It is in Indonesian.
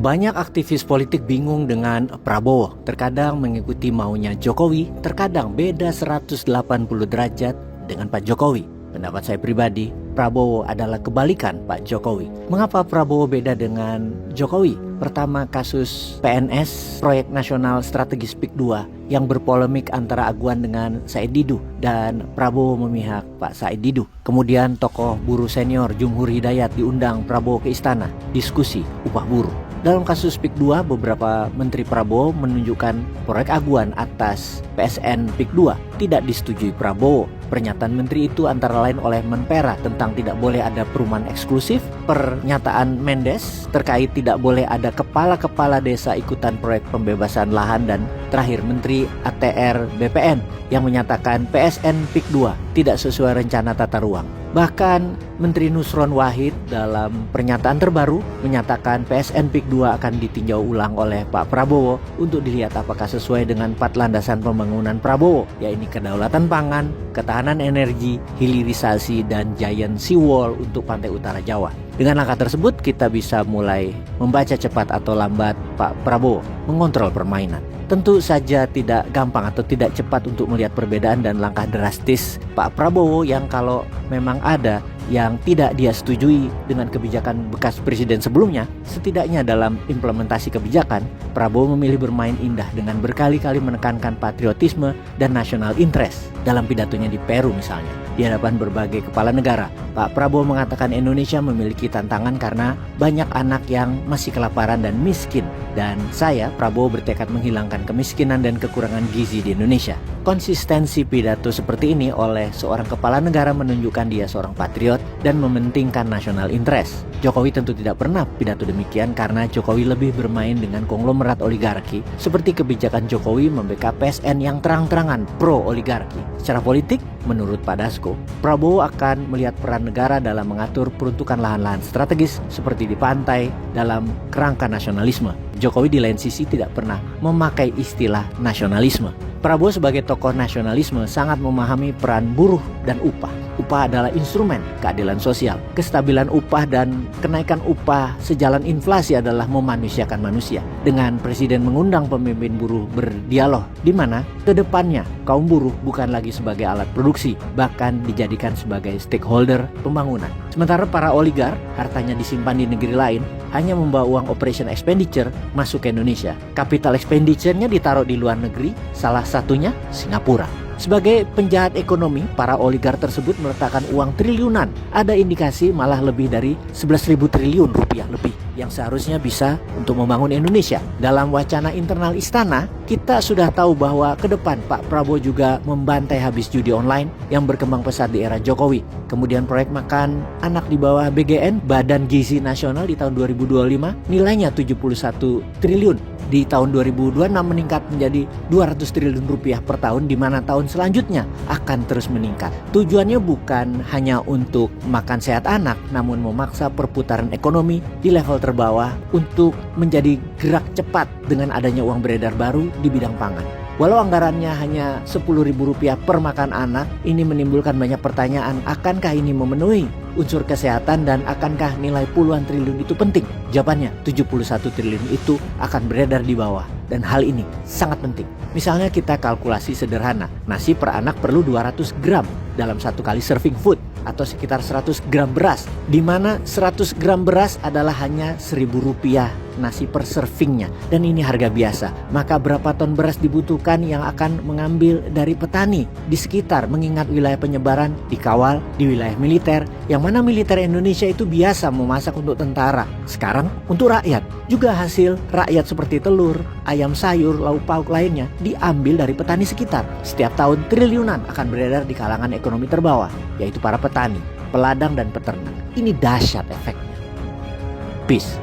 Banyak aktivis politik bingung dengan Prabowo. Terkadang mengikuti maunya Jokowi, terkadang beda 180 derajat dengan Pak Jokowi. Pendapat saya pribadi, Prabowo adalah kebalikan Pak Jokowi. Mengapa Prabowo beda dengan Jokowi? Pertama, kasus PNS, Proyek Nasional Strategis PIK 2 yang berpolemik antara Aguan dengan Said Didu, dan Prabowo memihak Pak Said Didu. Kemudian tokoh buruh senior Jumhur Hidayat diundang Prabowo ke istana, diskusi upah buruh. Dalam kasus PIK 2, beberapa menteri Prabowo menunjukkan proyek aguan atas PSN PIK 2 tidak disetujui Prabowo. Pernyataan menteri itu antara lain oleh Menpera tentang tidak boleh ada perumahan eksklusif, pernyataan Mendes terkait tidak boleh ada kepala-kepala desa ikutan proyek pembebasan lahan, dan terakhir Menteri ATR BPN yang menyatakan PSN PIK 2 tidak sesuai rencana tata ruang. Bahkan Menteri Nusron Wahid dalam pernyataan terbaru menyatakan PSN PIK 2 akan ditinjau ulang oleh Pak Prabowo untuk dilihat apakah sesuai dengan 4 landasan pembangunan Prabowo, yaitu kedaulatan pangan, ketahanan energi, hilirisasi, dan giant seawall untuk pantai utara Jawa. Dengan langkah tersebut kita bisa mulai membaca cepat atau lambat Pak Prabowo mengontrol permainan. Tentu saja tidak gampang atau tidak cepat untuk melihat perbedaan dan langkah drastis Pak Prabowo yang kalau memang ada yang tidak dia setujui dengan kebijakan bekas presiden sebelumnya, setidaknya dalam implementasi kebijakan, Prabowo memilih bermain indah dengan berkali-kali menekankan patriotisme dan national interest. Dalam pidatonya di Peru misalnya, di hadapan berbagai kepala negara, Pak Prabowo mengatakan Indonesia memiliki tantangan karena banyak anak yang masih kelaparan dan miskin. Dan saya, Prabowo, bertekad menghilangkan kemiskinan dan kekurangan gizi di Indonesia. Konsistensi pidato seperti ini oleh seorang kepala negara menunjukkan dia seorang patriot dan mementingkan national interest. Jokowi tentu tidak pernah pidato demikian karena Jokowi lebih bermain dengan konglomerat oligarki, seperti kebijakan Jokowi membackup PSN yang terang-terangan pro-oligarki. Secara politik, menurut Pak Dasko, Prabowo akan melihat peran negara dalam mengatur peruntukan lahan-lahan strategis seperti di pantai dalam kerangka nasionalisme. Jokowi di lain sisi tidak pernah memakai istilah nasionalisme. Prabowo sebagai tokoh nasionalisme sangat memahami peran buruh dan upah. Upah adalah instrumen keadilan sosial. Kestabilan upah dan kenaikan upah sejalan inflasi adalah memanusiakan manusia. Dengan presiden mengundang pemimpin buruh berdialog, di mana kedepannya kaum buruh bukan lagi sebagai alat produksi, bahkan dijadikan sebagai stakeholder pembangunan. Sementara para oligar hartanya disimpan di negeri lain, hanya membawa uang operation expenditure masuk ke Indonesia. Capital expenditure-nya ditaruh di luar negeri, salah satunya Singapura. Sebagai penjahat ekonomi, para oligar tersebut meletakkan uang triliunan. Ada indikasi malah lebih dari 11.000 triliun rupiah lebih yang seharusnya bisa untuk membangun Indonesia. Dalam wacana internal istana, kita sudah tahu bahwa ke depan Pak Prabowo juga membantai habis judi online yang berkembang pesat di era Jokowi. Kemudian proyek makan anak di bawah BGN, Badan Gizi Nasional, di tahun 2025 nilainya 71 triliun. Di tahun 2026 meningkat menjadi 200 triliun rupiah per tahun, di mana tahun selanjutnya akan terus meningkat. Tujuannya bukan hanya untuk makan sehat anak, namun memaksa perputaran ekonomi di level terbawah untuk menjadi gerak cepat dengan adanya uang beredar baru di bidang pangan. Walau anggarannya hanya Rp10.000 per makan anak, ini menimbulkan banyak pertanyaan, akankah ini memenuhi unsur kesehatan dan akankah nilai puluhan triliun itu penting? Jawabannya, 71 triliun itu akan beredar di bawah, dan hal ini sangat penting. Misalnya kita kalkulasi sederhana, nasi per anak perlu 200 gram dalam satu kali serving food, atau sekitar 100 gram beras, di mana 100 gram beras adalah hanya Rp1.000 nasi per servingnya, dan ini harga biasa. Maka berapa ton beras dibutuhkan yang akan mengambil dari petani di sekitar, mengingat wilayah penyebaran dikawal di wilayah militer, yang mana militer Indonesia itu biasa memasak untuk tentara, sekarang untuk rakyat. Juga hasil rakyat seperti telur, ayam, sayur, lauk pauk lainnya diambil dari petani sekitar. Setiap tahun triliunan akan beredar di kalangan ekonomi terbawah, yaitu para petani, peladang, dan peternak. Ini dahsyat efeknya. Peace.